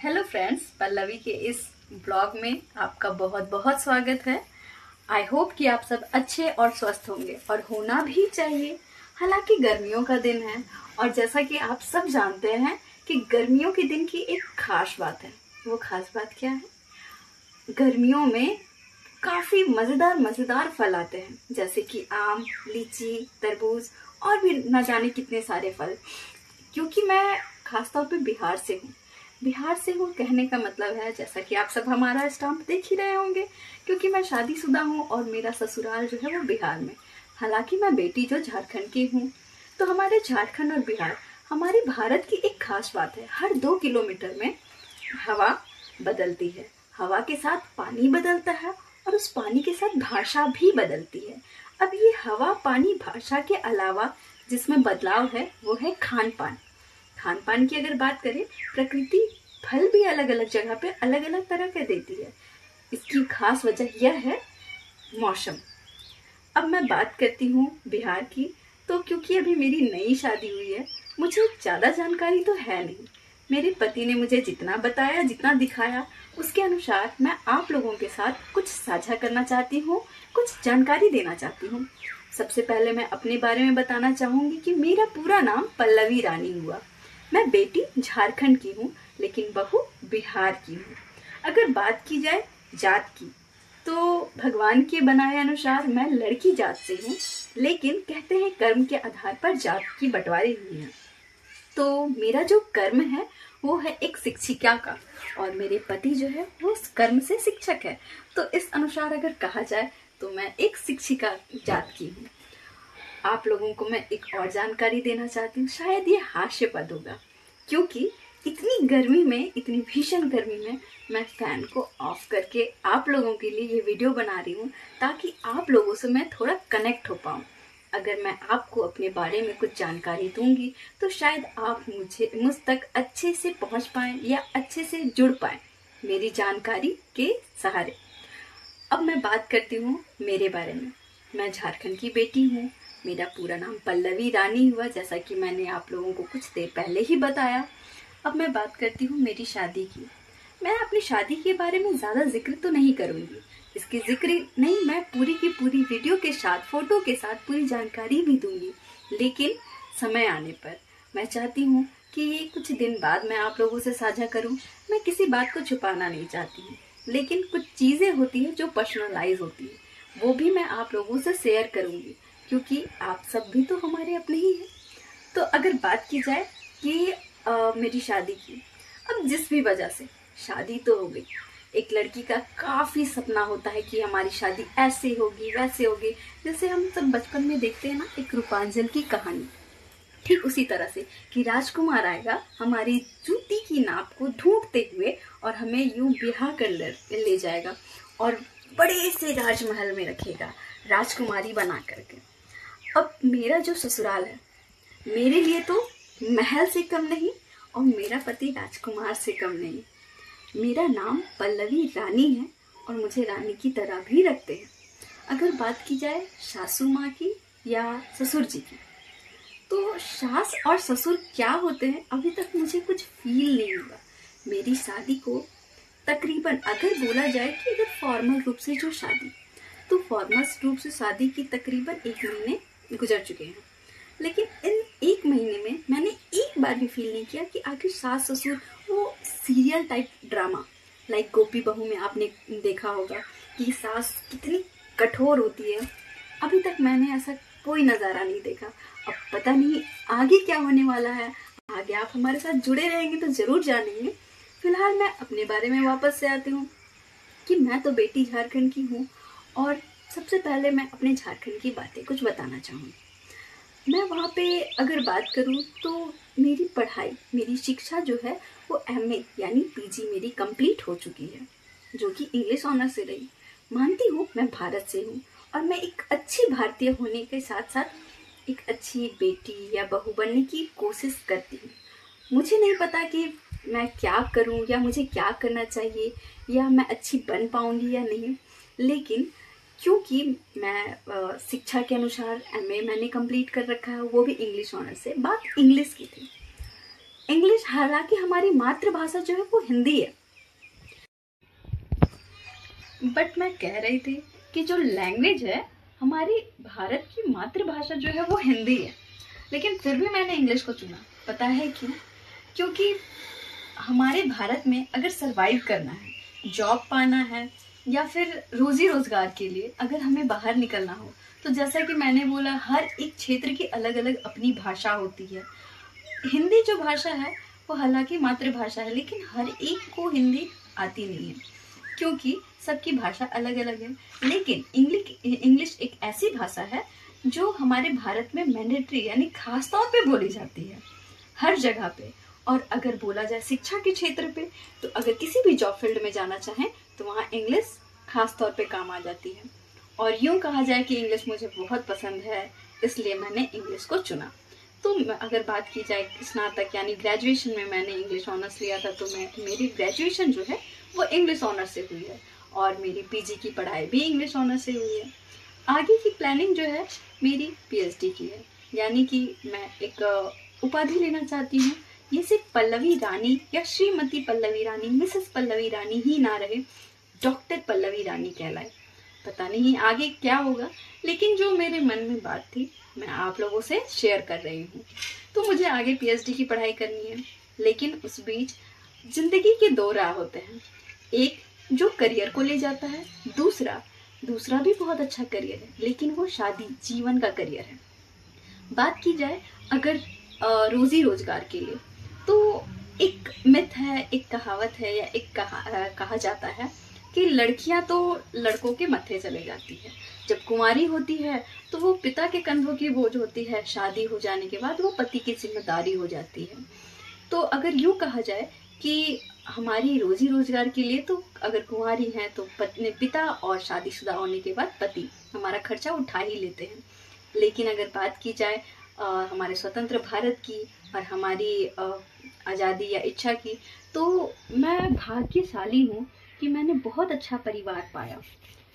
Hello friends, Pallavi के इस blog में आपका बहुत बहुत स्वागत है। आई होप कि आप सब अच्छे और स्वस्थ होंगे और होना भी चाहिए। हालांकि गर्मियों का दिन है और जैसा कि आप सब जानते हैं कि गर्मियों के दिन की एक खास बात है। वो खास बात क्या है? गर्मियों में काफी मजेदार मजेदार फल आते हैं, जैसे कि आम, लीची, तरबूज और भी न जाने कितने सारे फल। क्योंकि मैं खासतौर पे बिहार से हूँ कहने का मतलब है, जैसा कि आप सब हमारा स्टाम्प देख ही रहे होंगे, क्योंकि मैं शादीशुदा हूँ और मेरा ससुराल जो है वो बिहार में। हालांकि मैं बेटी जो झारखंड की हूँ। तो हमारे झारखंड और बिहार हमारे भारत की एक खास बात है। हर 2 किलोमीटर में हवा बदलती है, हवा के साथ पानी बदलता है और उस पानी के साथ भाषा भी बदलती है। अब ये हवा, पानी, भाषा के अलावा जिसमें बदलाव है वो है खान पान। खान पान की अगर बात करें, प्रकृति फल भी अलग अलग जगह पे अलग अलग तरह के देती है। इसकी खास वजह यह है मौसम। अब मैं बात करती हूँ बिहार की। तो क्योंकि अभी मेरी नई शादी हुई है, मुझे ज़्यादा जानकारी तो है नहीं। मेरे पति ने मुझे जितना बताया, जितना दिखाया, उसके अनुसार मैं आप लोगों के साथ कुछ साझा करना चाहती हूँ, कुछ जानकारी देना चाहती हूँ। सबसे पहले मैं अपने बारे में बताना चाहूँगी कि मेरा पूरा नाम पल्लवी रानी हुआ। मैं बेटी झारखंड की हूँ, लेकिन बहू बिहार की हूँ। अगर बात की जाए जात की, तो भगवान के बनाए अनुसार मैं लड़की जात से हूँ, लेकिन कहते हैं कर्म के आधार पर जात की बंटवारी हुई है। तो मेरा जो कर्म है वो है एक शिक्षिका का, और मेरे पति जो है वो उस कर्म से शिक्षक है। तो इस अनुसार अगर कहा जाए तो मैं एक शिक्षिका जात की हूँ। आप लोगों को मैं एक और जानकारी देना चाहती हूँ, शायद ये हास्यपद होगा, क्योंकि इतनी गर्मी में, इतनी भीषण गर्मी में मैं फैन को ऑफ करके आप लोगों के लिए ये वीडियो बना रही हूँ, ताकि आप लोगों से मैं थोड़ा कनेक्ट हो पाऊँ। अगर मैं आपको अपने बारे में कुछ जानकारी दूंगी तो शायद आप मुझ तक अच्छे से पहुंच पाएं या अच्छे से जुड़ पाएं मेरी जानकारी के सहारे। अब मैं बात करती हूँ मेरे बारे में। मैं झारखंड की बेटी हूँ। मेरा पूरा नाम पल्लवी रानी हुआ, जैसा कि मैंने आप लोगों को कुछ देर पहले ही बताया। अब मैं बात करती हूँ मेरी शादी की। मैं अपनी शादी के बारे में ज़्यादा जिक्र तो नहीं करूँगी। इसकी जिक्र नहीं, मैं पूरी की पूरी वीडियो के साथ, फोटो के साथ पूरी जानकारी भी दूंगी। लेकिन समय आने पर मैं चाहती हूँ कि ये कुछ दिन बाद मैं आप लोगों से साझा करूँ। मैं किसी बात को छुपाना नहीं चाहती हूँ, लेकिन कुछ चीज़ें होती हैं जो पर्सनलाइज होती है, वो भी मैं आप लोगों से शेयर करूँगी, क्योंकि आप सब भी तो हमारे अपने ही हैं। तो अगर बात की जाए कि मेरी शादी की, अब जिस भी वजह से शादी तो हो गई। एक लड़की का काफी सपना होता है कि हमारी शादी ऐसे होगी, वैसे होगी। जैसे हम सब बचपन में देखते हैं ना, एक रूपांजल की कहानी, ठीक उसी तरह से कि राजकुमार आएगा हमारी जूती की नाप को ढूंढते हुए और हमें यूं ब्याह कर ले जाएगा और बड़े से राजमहल में रखेगा, राजकुमारी बना करके। अब मेरा जो ससुराल है, मेरे लिए तो महल से कम नहीं और मेरा पति राजकुमार से कम नहीं। मेरा नाम पल्लवी रानी है और मुझे रानी की तरह भी रखते हैं। अगर बात की जाए सासू माँ की या ससुर जी की, तो सास और ससुर क्या होते हैं अभी तक मुझे कुछ फील नहीं हुआ। मेरी शादी को तकरीबन, अगर बोला जाए कि अगर फॉर्मल रूप से जो शादी, तो फॉर्मल रूप से शादी की तकरीबन 1 महीने गुजर चुके हैं। लेकिन इन 1 महीने में मैंने एक बार भी फील नहीं किया कि आखिर सास ससुर वो सीरियल टाइप ड्रामा, लाइक गोपी बहू में आपने देखा होगा कि सास कितनी कठोर होती है। अभी तक मैंने ऐसा कोई नज़ारा नहीं देखा। अब पता नहीं आगे क्या होने वाला है। आगे आप हमारे साथ जुड़े रहेंगे तो जरूर जानेंगे। फिलहाल मैं अपने बारे में वापस से आती हूँ कि मैं तो बेटी झारखंड की हूँ, और सबसे पहले मैं अपने झारखंड की बातें कुछ बताना चाहूँगी। मैं वहाँ पे अगर बात करूँ तो मेरी पढ़ाई, मेरी शिक्षा जो है वो एमए यानी पीजी मेरी कंप्लीट हो चुकी है, जो कि इंग्लिश ऑनर से रही। मानती हूँ मैं भारत से हूँ और मैं एक अच्छी भारतीय होने के साथ साथ एक अच्छी बेटी या बहू बनने की कोशिश करती हूँ। मुझे नहीं पता कि मैं क्या करूँ या मुझे क्या करना चाहिए या मैं अच्छी बन पाऊँगी या नहीं, लेकिन क्योंकि मैं शिक्षा के अनुसार एमए मैंने कंप्लीट कर रखा है, वो भी इंग्लिश ऑनर से। बात इंग्लिश की थी। इंग्लिश, हालांकि हमारी मातृभाषा जो है वो हिंदी है, बट मैं कह रही थी कि जो लैंग्वेज है, हमारी भारत की मातृभाषा जो है वो हिंदी है, लेकिन फिर भी मैंने इंग्लिश को चुना। पता है क्यों? क्योंकि हमारे भारत में अगर सरवाइव करना है, जॉब पाना है, या फिर रोजी रोजगार के लिए अगर हमें बाहर निकलना हो, तो जैसा कि मैंने बोला, हर एक क्षेत्र की अलग अलग अपनी भाषा होती है। हिंदी जो भाषा है वो हालांकि मातृभाषा है, लेकिन हर एक को हिंदी आती नहीं है, क्योंकि सबकी भाषा अलग अलग है। लेकिन इंग्लिश एक ऐसी भाषा है जो हमारे भारत में मैंडेटरी यानी खास तौर पे बोली जाती है हर जगह पे। और अगर बोला जाए शिक्षा के क्षेत्र पे, तो अगर किसी भी जॉब फील्ड में जाना चाहें तो वहाँ इंग्लिश खास तौर पे काम आ जाती है। और यूँ कहा जाए कि इंग्लिश मुझे बहुत पसंद है, इसलिए मैंने इंग्लिश को चुना। तो अगर बात की जाए स्नातक यानी ग्रेजुएशन में मैंने इंग्लिश ऑनर्स लिया था, तो मेरी ग्रेजुएशन जो है वो इंग्लिश ऑनर्स से हुई है, और मेरी पीजी की पढ़ाई भी इंग्लिश ऑनर्स से हुई है। आगे की प्लानिंग जो है मेरी पीएचडी की है, यानी कि मैं एक उपाधि लेना चाहती हूँ। ये सिर्फ पल्लवी रानी या श्रीमती पल्लवी रानी, मिसेस पल्लवी रानी ही ना रहे, डॉक्टर पल्लवी रानी कहलाए। पता नहीं आगे क्या होगा, लेकिन जो मेरे मन में बात थी मैं आप लोगों से शेयर कर रही हूँ। तो मुझे आगे पीएचडी की पढ़ाई करनी है, लेकिन उस बीच जिंदगी के दो राह होते हैं, एक जो करियर को ले जाता है, दूसरा भी बहुत अच्छा करियर है, लेकिन वो शादी, जीवन का करियर है। बात की जाए अगर रोजी रोजगार के लिए, तो एक मिथ है, एक कहावत है, या एक कहा जाता है कि लड़कियां तो लड़कों के मत्थे चले जाती है। जब कुंवारी होती है तो वो पिता के कंधों की बोझ होती है, शादी हो जाने के बाद वो पति की जिम्मेदारी हो जाती है। तो अगर यूँ कहा जाए कि हमारी रोजी रोजगार के लिए, तो अगर कुंवारी हैं तो पत्नी, पिता, और शादीशुदा होने के बाद पति हमारा खर्चा उठा ही लेते हैं। लेकिन अगर बात की जाए हमारे स्वतंत्र भारत की और हमारी आज़ादी या इच्छा की, तो मैं भाग्यशाली हूँ कि मैंने बहुत अच्छा परिवार पाया।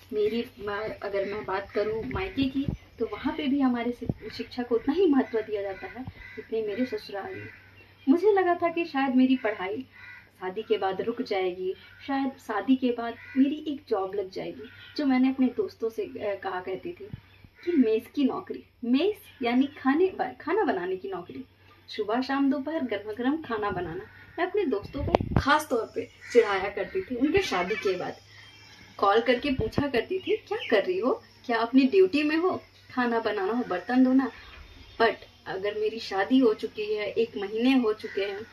अगर मैं बात करूँ मायके की, तो वहाँ पे भी हमारे शिक्षा को उतना ही महत्व दिया जाता है जितने मेरे ससुराल में। मुझे लगा था कि शायद मेरी पढ़ाई शादी के बाद रुक जाएगी, शायद शादी के बाद मेरी एक जॉब लग जाएगी, जो मैंने अपने दोस्तों से कहा करती थी कि मेस की नौकरी, मेस यानी खाना बनाने की नौकरी, सुबह शाम दोपहर गर्मा गर्म खाना बनाना। मैं अपने दोस्तों को खास तौर पे चिढ़ाया करती थी। उनके शादी के बाद कॉल करके पूछा करती थी, क्या कर रही हो, क्या अपनी ड्यूटी में हो, खाना बनाना हो, बर्तन धोना। बट अगर मेरी शादी हो चुकी है, 1 महीने हो चुके हैं,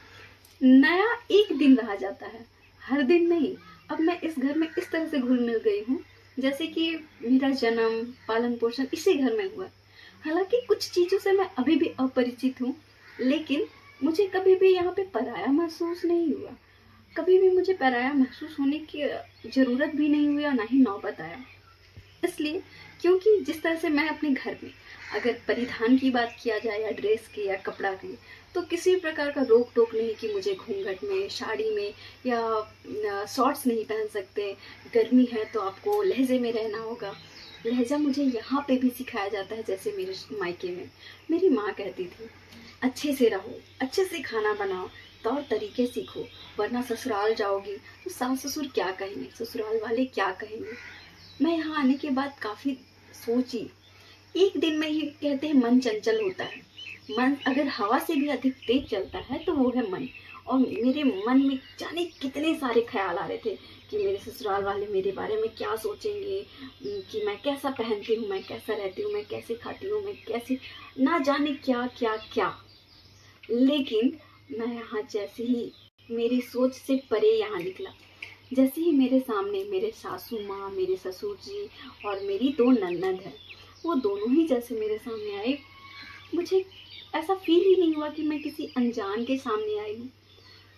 नया एक दिन रह जाता है, हर दिन नहीं। अब मैं इस घर में इस तरह से घुल मिल गई हूँ जैसे कि मेरा जन्म, पालन पोषण इसी घर में हुआ। हालांकि कुछ चीजों से मैं अभी भी अपरिचित हूँ, लेकिन मुझे कभी भी यहाँ पे पराया महसूस नहीं हुआ। कभी भी मुझे पराया महसूस होने की जरूरत भी नहीं हुई और ना ही नौबत आया। इसलिए क्योंकि जिस तरह से मैं अपने घर में, अगर परिधान की बात किया जाए या ड्रेस की या कपड़ा की, तो किसी प्रकार का रोक टोक नहीं कि मुझे घूंघट में, साड़ी में या शॉर्ट्स नहीं पहन सकते, गर्मी है तो आपको लहजे में रहना होगा। लहजा मुझे यहाँ पे भी सिखाया जाता है, जैसे मेरे मायके में मेरी माँ कहती थी, अच्छे से रहो, अच्छे से खाना बनाओ, तौर तरीके सीखो, वरना ससुराल जाओगी तो सास ससुर क्या कहेंगे, ससुराल वाले क्या कहेंगे। मैं यहाँ आने के बाद काफी सोची। एक दिन में ही कहते हैं मन चंचल होता है, मन अगर हवा से भी अधिक तेज चलता है तो वो है मन। और मेरे मन में जाने कितने सारे ख्याल आ रहे थे कि मेरे ससुराल वाले मेरे बारे में क्या सोचेंगे, कि मैं कैसा पहनती हूँ, मैं कैसा रहती हूँ, मैं कैसे खाती हूँ, मैं कैसे, ना जाने क्या क्या क्या। लेकिन मैं यहाँ जैसे ही मेरी सोच से परे यहाँ निकला, जैसे ही मेरे सामने मेरे सासू माँ, मेरे ससुर जी और मेरी 2 ननद है, वो दोनों ही जैसे मेरे सामने आए, मुझे ऐसा फील ही नहीं हुआ कि मैं किसी अनजान के सामने आई हूँ।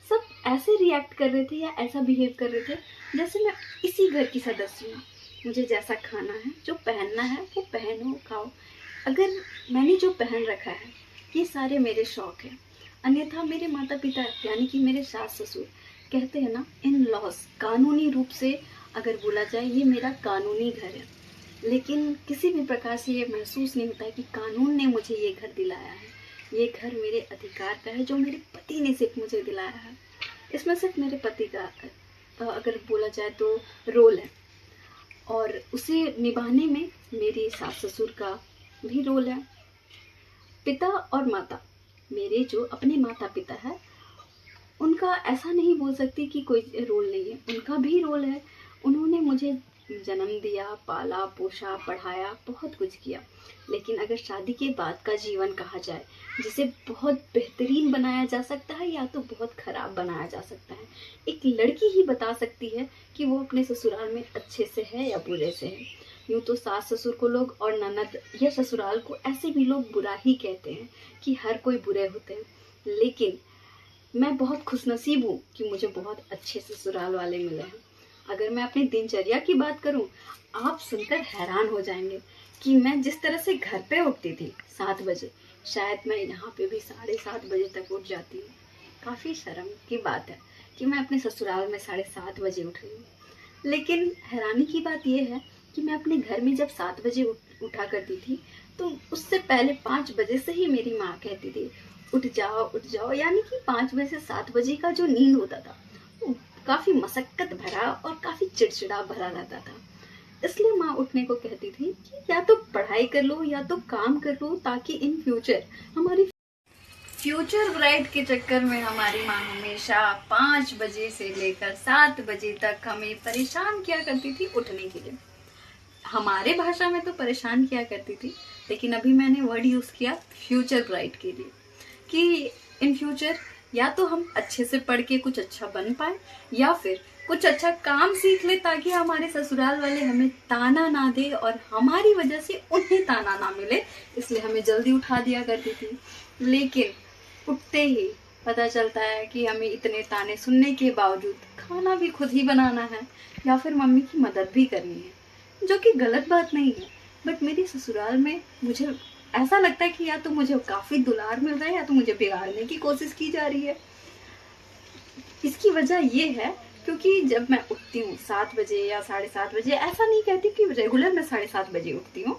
सब ऐसे रिएक्ट कर रहे थे या ऐसा बिहेव कर रहे थे जैसे मैं इसी घर की सदस्य हूँ। मुझे जैसा खाना है, जो पहनना है वो पहनो खाओ। अगर मैंने जो पहन रखा है ये सारे मेरे शौक हैं, अन्यथा मेरे माता पिता यानी कि मेरे सास ससुर कहते हैं ना, इन लॉस, कानूनी रूप से अगर बोला जाए ये मेरा कानूनी घर है। लेकिन किसी भी प्रकार से ये महसूस नहीं होता है कि कानून ने मुझे ये घर दिलाया है। ये घर मेरे अधिकार का है जो मेरे पति ने सिर्फ मुझे दिलाया है। इसमें सिर्फ मेरे पति का अगर बोला जाए तो रोल है, और उसे निभाने में मेरे सास ससुर का भी रोल है। पिता और माता, मेरे जो अपने माता पिता है, उनका ऐसा नहीं बोल सकती कि कोई रोल नहीं है, उनका भी रोल है। उन्होंने मुझे जन्म दिया, पाला पोसा, पढ़ाया, बहुत कुछ किया। लेकिन अगर शादी के बाद का जीवन कहा जाए, जिसे बहुत बेहतरीन बनाया जा सकता है या तो बहुत खराब बनाया जा सकता है, एक लड़की ही बता सकती है कि वो अपने ससुराल में अच्छे से है या बुरे से है। यूँ तो सास ससुर को लोग और ननद या ससुराल को ऐसे भी लोग बुरा ही कहते हैं कि हर कोई बुरे होते हैं, लेकिन मैं बहुत खुशनसीब हूँ कि मुझे बहुत अच्छे ससुराल वाले मिले हैं। अगर मैं अपनी दिनचर्या की बात करूं, आप सुनकर हैरान हो जाएंगे कि मैं जिस तरह से घर पे उठती थी 7 बजे, शायद मैं यहाँ पे भी 7:30 बजे तक उठ जाती हूँ। काफ़ी शर्म की बात है कि मैं अपने ससुराल में 7:30 बजे उठ रही हूँ। लेकिन हैरानी की बात यह है कि मैं अपने घर में जब 7 बजे उठा करती थी, तो उससे पहले 5 बजे से ही मेरी माँ कहती थी उठ जाओ, यानी कि 5 बजे से 7 बजे का जो नींद होता था काफी मशक्कत भरा और काफी चिड़चिड़ा भरा रहता था। इसलिए माँ उठने को कहती थी कि या तो पढ़ाई कर लो या तो काम कर लो, ताकि इन फ्यूचर हमारी फ्यूचर ब्राइट के चक्कर में हमारी माँ हमेशा 5 बजे से लेकर 7 बजे तक हमें परेशान किया करती थी उठने के लिए। हमारे भाषा में तो परेशान किया करती थी, लेकिन अभी मैंने वर्ड यूज किया फ्यूचर ब्राइट के लिए कि इन फ्यूचर या तो हम अच्छे से पढ़ के कुछ अच्छा बन पाए या फिर कुछ अच्छा काम सीख ले, ताकि हमारे ससुराल वाले हमें ताना ना दे और हमारी वजह से उन्हें ताना ना मिले। इसलिए हमें जल्दी उठा दिया करती थी। लेकिन उठते ही पता चलता है कि हमें इतने ताने सुनने के बावजूद खाना भी खुद ही बनाना है या फिर मम्मी की मदद भी करनी है, जो कि गलत बात नहीं है। बट मेरी ससुराल में मुझे ऐसा लगता है कि या तो मुझे काफी दुलार मिल रहा है या तो मुझे बिगाड़ने की कोशिश की जा रही है। इसकी वजह ये है क्योंकि जब मैं उठती हूँ 7 बजे या 7:30 बजे, ऐसा नहीं कहती कि रेगुलर मैं 7:30 बजे उठती हूँ।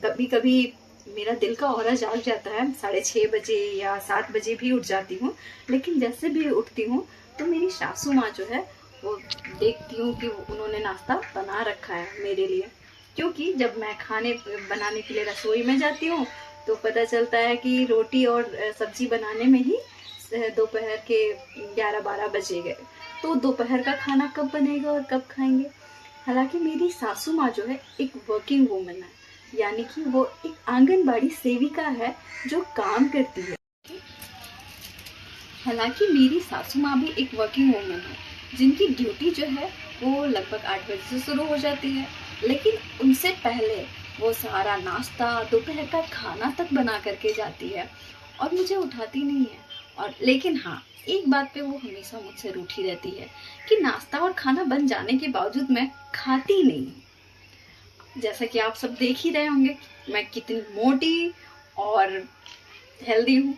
कभी कभी मेरा दिल का औरा जाग जाता है, 6:30 बजे या 7 बजे भी उठ जाती हूँ। लेकिन जैसे भी उठती हूँ तो मेरी सासू माँ जो है वो देखती हूँ कि उन्होंने नाश्ता बना रखा है मेरे लिए, क्योंकि जब मैं खाने बनाने के लिए रसोई में जाती हूँ तो पता चलता है कि रोटी और सब्जी बनाने में ही दोपहर के 11-12 बजे गए। तो दोपहर का खाना कब बनेगा और कब खाएंगे। हालांकि मेरी सासू माँ जो है एक वर्किंग वूमन है, यानी कि वो एक आंगनबाड़ी सेविका है जो काम करती है। हालांकि मेरी सासू माँ भी एक वर्किंग वूमन है, जिनकी ड्यूटी जो है वो लगभग 8 बजे से शुरू हो जाती है, लेकिन उनसे पहले वो सारा नाश्ता दोपहर का खाना तक बना करके जाती है और मुझे उठाती नहीं है। और लेकिन हाँ, एक बात पे वो हमेशा मुझसे रूठी रहती है कि नाश्ता और खाना बन जाने के बावजूद मैं खाती नहीं हूँ। जैसा कि आप सब देख ही रहे होंगे मैं कितनी मोटी और हेल्दी हूँ।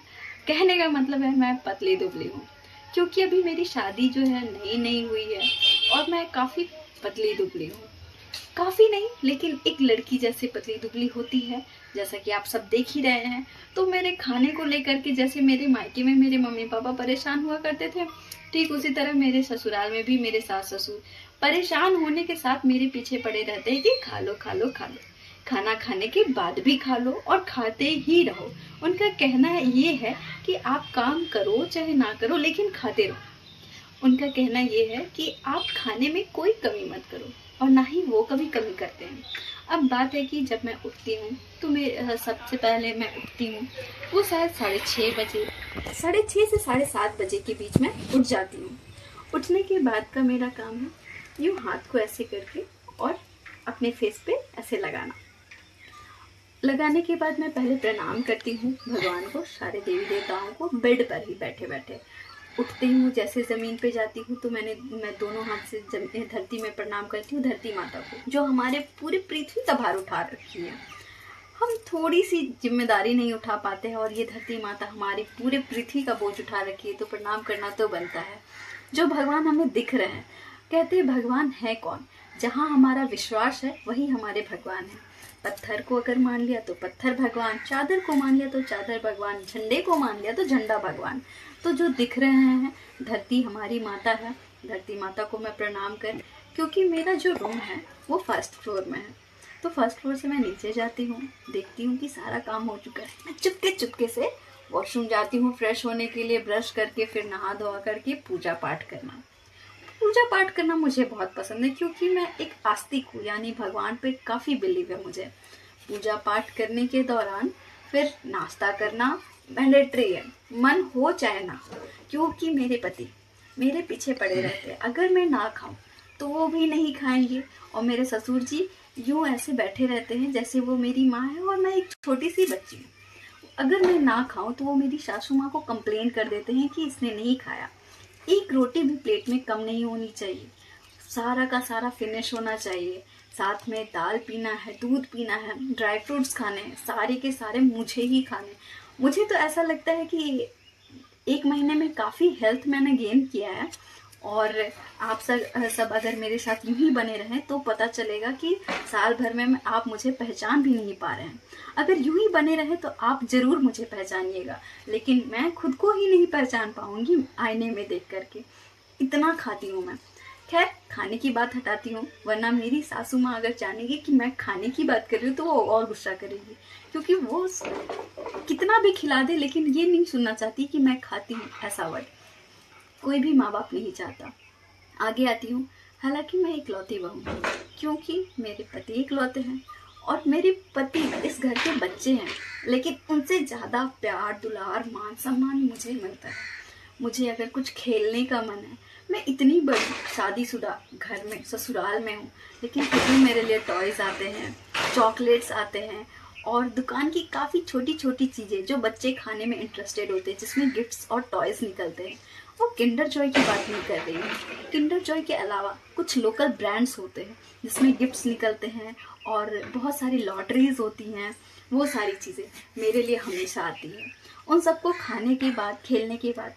कहने का मतलब है मैं पतली दुबली हूँ, क्योंकि अभी मेरी शादी जो है नई नई हुई है और मैं काफी पतली दुबली हूँ। काफी नहीं, लेकिन एक लड़की जैसे पतली दुबली होती है, जैसा कि आप सब देख ही रहे हैं। तो मेरे खाने को लेकर के जैसे मेरे मायके में मेरे मम्मी पापा परेशान हुआ करते थे, ठीक उसी तरह मेरे ससुराल में भी मेरे सास ससुर परेशान होने के साथ मेरे पीछे पड़े रहते हैं कि खा लो खा लो खा लो, खाना खाने के बाद भी खा लो और खाते ही रहो। उनका कहना ये है कि आप काम करो चाहे ना करो लेकिन खाते रहो। उनका कहना ये है कि आप खाने में कोई कमी मत करो, और ना ही वो कभी कमी करते हैं। अब बात है कि जब मैं उठती हूँ तो मैं सबसे पहले मैं उठती हूँ वो शायद 6:30 बजे, 6:30 से 7:30 बजे के बीच में उठ जाती हूँ। उठने के बाद का मेरा काम है यूँ हाथ को ऐसे करके और अपने फेस पे ऐसे लगाने के बाद मैं पहले प्रणाम करती हूँ भगवान को, सारे देवी देवताओं को, बेड पर ही बैठे बैठे। उठते हूँ जैसे ज़मीन पे जाती हूँ तो मैं दोनों हाथ से धरती में प्रणाम करती हूँ, धरती माता को जो हमारे पूरी पृथ्वी का भार उठा रखी है। हम थोड़ी सी जिम्मेदारी नहीं उठा पाते हैं और ये धरती माता हमारी पूरे पृथ्वी का बोझ उठा रखी है, तो प्रणाम करना तो बनता है। जो भगवान हमें दिख रहे हैं, कहते हैं भगवान है कौन, जहाँ हमारा विश्वास है वही हमारे भगवान है। पत्थर को अगर मान लिया तो पत्थर भगवान, चादर को मान लिया तो चादर भगवान, झंडे को मान लिया तो झंडा भगवान। तो जो दिख रहे हैं, धरती हमारी माता है, धरती माता को मैं प्रणाम कर, क्योंकि मेरा जो रूम है वो फर्स्ट फ्लोर में है। तो फर्स्ट फ्लोर से मैं नीचे जाती हूँ, देखती हूँ कि सारा काम हो चुका है। मैं चुपके चुपके से वॉशरूम जाती हूँ फ्रेश होने के लिए, ब्रश करके, फिर नहा धोआ करके पूजा पाठ करना। पूजा पाठ करना मुझे बहुत पसंद है, क्योंकि मैं एक आस्तिक हूँ, यानी भगवान पे काफ़ी बिलीव है मुझे। पूजा पाठ करने के दौरान फिर नाश्ता करना मैंडेटरी है, मन हो चाहे ना हो, क्योंकि मेरे पति मेरे पीछे पड़े रहते हैं। अगर मैं ना खाऊं तो वो भी नहीं खाएंगे, और मेरे ससुर जी यूँ ऐसे बैठे रहते हैं जैसे वो मेरी माँ है और मैं एक छोटी सी बच्ची हूँ। अगर मैं ना खाऊं तो वो मेरी सासू माँ को कंप्लेन कर देते हैं कि इसने नहीं खाया। एक रोटी भी प्लेट में कम नहीं होनी चाहिए, सारा का सारा फिनिश होना चाहिए। साथ में दाल पीना है, दूध पीना है, ड्राई फ्रूट्स खाने हैं, सारे के सारे मुझे ही खाने। मुझे तो ऐसा लगता है कि एक महीने में काफ़ी हेल्थ मैंने गेन किया है। और आप सब अगर मेरे साथ यूं ही बने रहें तो पता चलेगा कि साल भर में आप मुझे पहचान भी नहीं पा रहे हैं। अगर यूं ही बने रहे तो आप ज़रूर मुझे पहचानिएगा, लेकिन मैं खुद को ही नहीं पहचान पाऊंगी आईने में देख करके, इतना खाती हूँ मैं। खैर, खाने की बात हटाती हूँ, वरना मेरी सासू माँ अगर जानेगी कि मैं खाने की बात कर रही हूँ तो वो और गुस्सा करेगी, क्योंकि वो कितना भी खिला दे लेकिन ये नहीं सुनना चाहती कि मैं खाती हूँ, ऐसा वर्ड कोई भी माँ बाप नहीं चाहता। आगे आती हूँ, हालांकि मैं इकलौती बहू हूँ, क्योंकि मेरे पति इकलौते हैं और मेरे पति इस घर के बच्चे हैं, लेकिन उनसे ज़्यादा प्यार, दुलार, मान सम्मान मुझे मिलता है। मुझे अगर कुछ खेलने का मन है, मैं इतनी बड़ी शादीशुदा घर में, ससुराल में हूँ, लेकिन फिर भी मेरे लिए टॉयज़ आते हैं, चॉकलेट्स आते हैं, और दुकान की काफ़ी छोटी छोटी चीज़ें जो बच्चे खाने में इंटरेस्टेड होते हैं, जिसमें गिफ्ट्स और टॉयज़ निकलते हैं। वो किंडर जॉय की बात नहीं कर रही हूँ। किंडर जॉय के अलावा कुछ लोकल ब्रांड्स होते हैं जिसमें गिफ्ट्स निकलते हैं और बहुत सारी लॉटरीज होती हैं। वो सारी चीज़ें मेरे लिए हमेशा आती हैं। उन सबको खाने के बाद, खेलने के बाद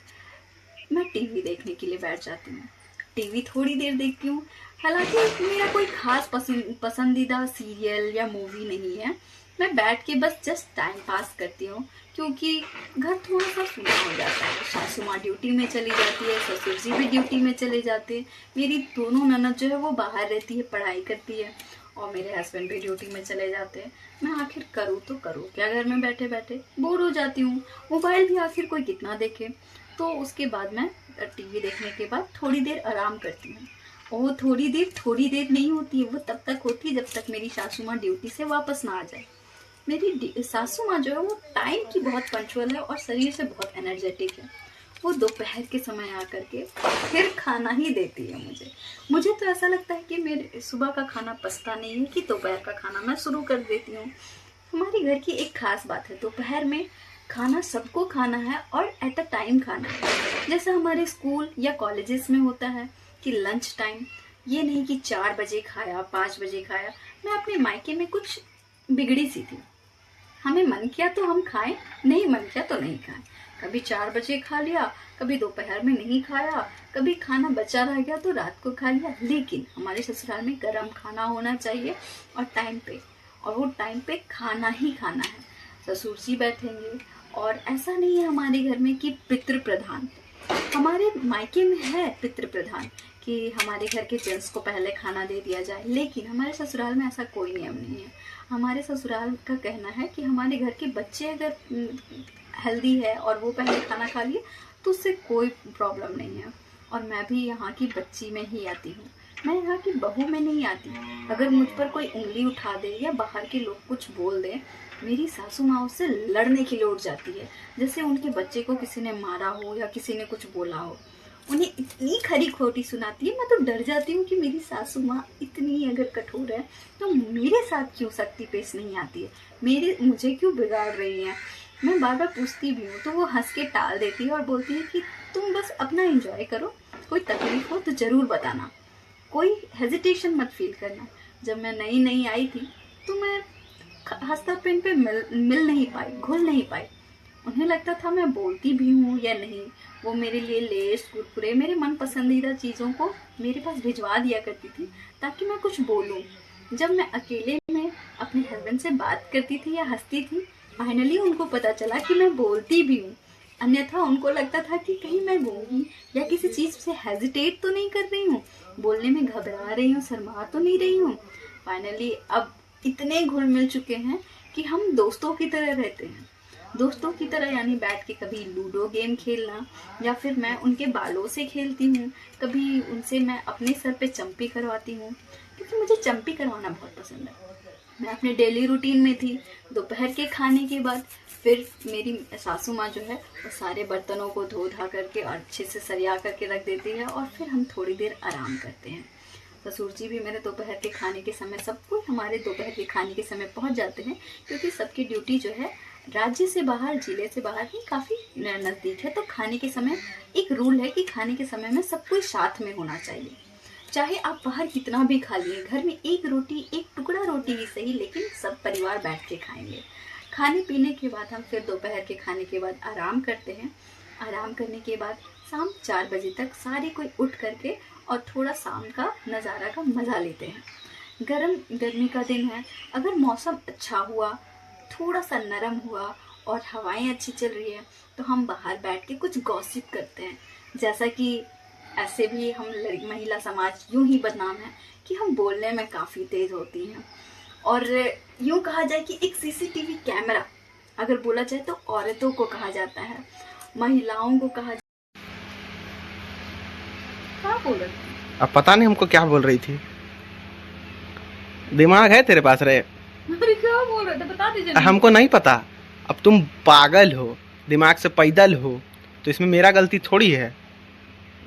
मैं टीवी देखने के लिए बैठ जाती हूँ। टीवी थोड़ी देर देखती हूँ, हालांकि मेरा कोई खास पसंदीदा सीरियल या मूवी नहीं है। मैं बैठ के बस जस्ट टाइम पास करती हूँ, क्योंकि घर थोड़ा सा सूना हो जाता है। सासू माँ ड्यूटी में चली जाती है, ससुर जी भी ड्यूटी में चले जाते हैं, मेरी दोनों ननद जो है वो बाहर रहती है, पढ़ाई करती है, और मेरे हस्बैंड भी ड्यूटी में चले जाते हैं। मैं आखिर करूँ तो करूँ क्या, घर में बैठे बैठे बोर हो जाती हूँ। मोबाइल भी आखिर कोई कितना देखे। तो उसके बाद मैं टीवी देखने के बाद थोड़ी देर आराम करती हूँ। वो थोड़ी देर नहीं होती है, वो तब तक होती है जब तक मेरी सासू माँ ड्यूटी से वापस ना आ जाए। मेरी सासू माँ जो है वो टाइम की बहुत पंचुअल है और शरीर से बहुत एनर्जेटिक है। वो दोपहर के समय आकर के फिर खाना ही देती है मुझे तो ऐसा लगता है कि मेरे सुबह का खाना पचता नहीं है कि दोपहर का खाना मैं शुरू कर देती हूँ। हमारे घर की एक खास बात है, दोपहर में खाना सबको खाना है और एट अ टाइम खाना है। जैसे हमारे स्कूल या कॉलेजेस में होता है कि लंच टाइम, ये नहीं कि 4 बजे खाया, 5 बजे खाया। मैं अपने मायके में कुछ बिगड़ी सी थी, हमें मन किया तो हम खाएं, नहीं मन किया तो नहीं खाएं। कभी 4 बजे खा लिया, कभी दोपहर में नहीं खाया, कभी खाना बचा रह गया तो रात को खा लिया। लेकिन हमारे ससुराल में गर्म खाना होना चाहिए और टाइम पे, और वो टाइम पे खाना ही खाना है। ससुर जी बैठेंगे, और ऐसा नहीं है हमारे घर में कि पितृ प्रधान, हमारे मायके में है पितृ प्रधान कि हमारे घर के जेंट्स को पहले खाना दे दिया जाए, लेकिन हमारे ससुराल में ऐसा कोई नियम नहीं है। हमारे ससुराल का कहना है कि हमारे घर के बच्चे अगर हेल्दी है और वो पहले खाना खा लिए तो उससे कोई प्रॉब्लम नहीं है। और मैं भी यहाँ की बच्ची में ही आती हूँ, मैं यहाँ की बहू में नहीं आती। अगर मुझ पर कोई उंगली उठा दे या बाहर के लोग कुछ बोल दें, मेरी सासू माँ उससे लड़ने के लिए उठ जाती है, जैसे उनके बच्चे को किसी ने मारा हो या किसी ने कुछ बोला हो। उन्हें इतनी खरी खोटी सुनाती है, मैं तो डर जाती हूँ कि मेरी सासू माँ इतनी अगर कठोर है तो मेरे साथ क्यों सख्ती पेश नहीं आती है, मुझे क्यों बिगाड़ रही है। मैं बार बार पूछती भी हूँ तो वो हंस के टाल देती है और बोलती है कि तुम बस अपना एंजॉय करो, कोई तकलीफ हो तो ज़रूर बताना, कोई हेजिटेशन मत फील करना। जब मैं नई नई आई थी तो मैं हस्ता पेन पे मिल नहीं पाई, घुल नहीं पाई। उन्हें लगता था मैं बोलती भी हूँ या नहीं। वो मेरे लिए लेस, कुरकुरे, मेरे मन पसंदीदा चीज़ों को मेरे पास भिजवा दिया करती थी ताकि मैं कुछ बोलूँ। जब मैं अकेले में अपने हस्बैंड से बात करती थी या हंसती थी, फाइनली उनको पता चला कि मैं बोलती भी हूँ। अन्यथा उनको लगता था कि कहीं मैं गूंगी या किसी चीज़ से हेजिटेट तो नहीं कर रही हूँ, बोलने में घबरा रही हूँ, शर्मा तो नहीं रही हूँ। फाइनली अब इतने घुल मिल चुके हैं कि हम दोस्तों की तरह रहते हैं। दोस्तों की तरह यानी बैठ के कभी लूडो गेम खेलना, या फिर मैं उनके बालों से खेलती हूँ, कभी उनसे मैं अपने सर पे चंपी करवाती हूँ, क्योंकि मुझे चंपी करवाना बहुत पसंद है। मैं अपने डेली रूटीन में थी। दोपहर के खाने के बाद फिर मेरी सासू माँ जो है वो सारे बर्तनों को धो धा करके और अच्छे से सरिया करके रख देती है, और फिर हम थोड़ी देर आराम करते हैं। ससुर जी भी मेरे दोपहर के खाने के समय, सब कोई हमारे दोपहर के खाने के समय पहुंच जाते हैं, क्योंकि सबकी ड्यूटी जो है राज्य से बाहर, जिले से बाहर ही काफ़ी नज़दीक है। तो खाने के समय एक रूल है कि खाने के समय में सब कोई साथ में होना चाहिए। चाहे आप बाहर कितना भी खा लिए, घर में एक रोटी, एक टुकड़ा रोटी ही सही, लेकिन सब परिवार बैठ के खाएंगे। खाने पीने के बाद हम फिर दोपहर के खाने के बाद आराम करते हैं। आराम करने के बाद शाम 4 बजे तक सारे कोई उठ करके और थोड़ा शाम का नज़ारा का मज़ा लेते हैं। गर्मी का दिन है, अगर मौसम अच्छा हुआ, थोड़ा सा नरम हुआ और हवाएं अच्छी चल रही है, तो हम बाहर बैठ के कुछ गॉसिप करते हैं। जैसा कि ऐसे भी हम महिला समाज यूं ही बदनाम है कि हम बोलने में काफ़ी तेज़ होती हैं, और यूं कहा जाए कि एक सीसीटीवी कैमरा अगर बोला जाए तो औरतों को कहा जाता है, महिलाओं को कहा जाता है। क्या बोल रही थी? अब पता नहीं हमको क्या बोल रही थी। दिमाग है तेरे पास रे? अरे क्या बोल रहे थे, बता दीजिए। हमको नहीं पता। अब तुम पागल हो, दिमाग से पैदल हो, तो इसमें मेरा गलती थोड़ी है।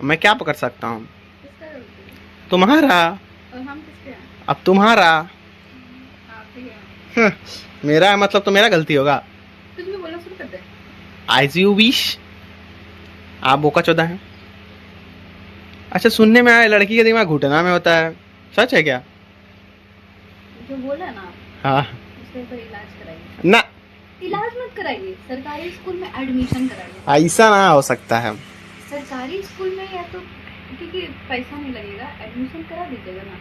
मैं क्या पकड़ सकता हूँ? तुम्हारा। और हम किसके हैं? अब तुम्हारा। आप ही हैं। मेरा मतलब तो मेरा गलती होगा। कुछ भी बोलना शुरू कर दे। As you wish। आप बोका चौदह हैं। अच्छा, सुनने में आया लड़की का दिमाग घुटना में होता है, सच है क्या? जो बोला ना, हाँ। उसका तो इलाज कराइए। ना, इलाज मत कराइए, सरकारी स्कूल में एडमिशन कराइए। ऐसा ना हो सकता है। सरकारी स्कूल में या तो, क्योंकि पैसा नहीं लगेगा, एडमिशन करा दीजिएगा ना,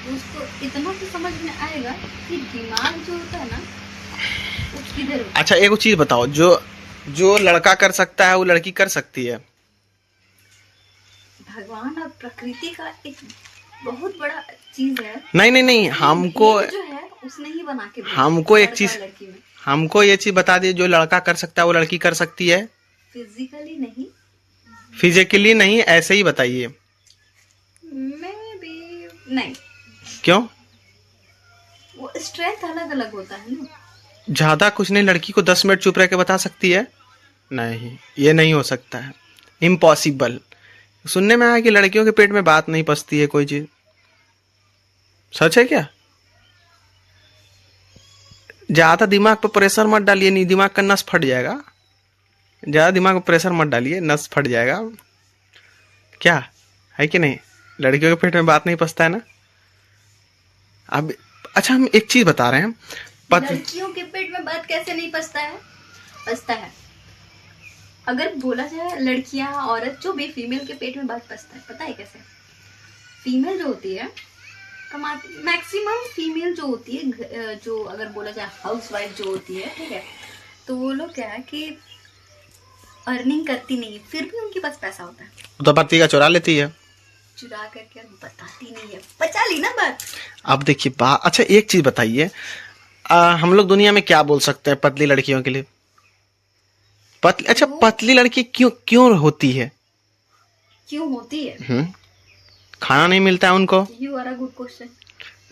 उसको इतना तो समझ में आएगा कि दिमाग जो होता है ना वो किधर होता है। अच्छा, एक चीज बताओ, जो लड़का कर सकता है वो लड़की कर सकती है? भगवान और प्रकृति का एक बहुत बड़ा चीज है। नहीं, हमको जो है उसने ही बना के भेजा, हमको एक लड़का चीज लड़की में। हमको ये चीज बता दिए, जो लड़का कर सकता है वो लड़की कर सकती है। फिजिकली नहीं, फिजिकली नहीं, ऐसे ही बताइए। मैं भी नहीं। क्यों? वो स्ट्रेंथ अलग अलग होता है ना। ज्यादा कुछ नहीं, लड़की को 10 मिनट चुप रह के बता सकती है? नहीं, ये नहीं हो सकता है, इम्पॉसिबल। सुनने में आया कि लड़कियों के पेट में बात नहीं पचती है कोई चीज, सच है क्या? ज्यादा दिमाग पर प्रेशर मत डालिए, नहीं दिमाग का नस फट जाएगा। ज्यादा दिमाग पर प्रेशर मत डालिए, नस फट जाएगा। क्या है कि नहीं? लड़कियों के पेट में बात नहीं पचता है ना। अब अच्छा, हम एक चीज बता रहे हैं। लड़कियों के पेट में बात कैसे नहीं पचता है? पचता है। अगर बोला जाए लड़कियां, औरत जो भी, फीमेल के पेट में बात पचता है, पता है कैसे? फीमेल जो होती है कमाती, मैक्सिमम फीमेल जो होती है, जो अगर बोला जाए हाउसवाइफ जो होती है, ठीक है, तो वो लोग क्या है कि अर्निंग करती नहीं, फिर भी उनके पास पैसा होता है, तो पति का चुरा लेती है। चुरा करके बताती नहीं है। बचा ली ना बात। अब देखिए बात, अच्छा एक चीज बताइए, हम लोग दुनिया में क्या बोल सकते हैं पतली लड़कियों के लिए? अच्छा, पतली लड़की क्यों होती है? क्यों होती है? खाना नहीं मिलता है उनको? You are a good question.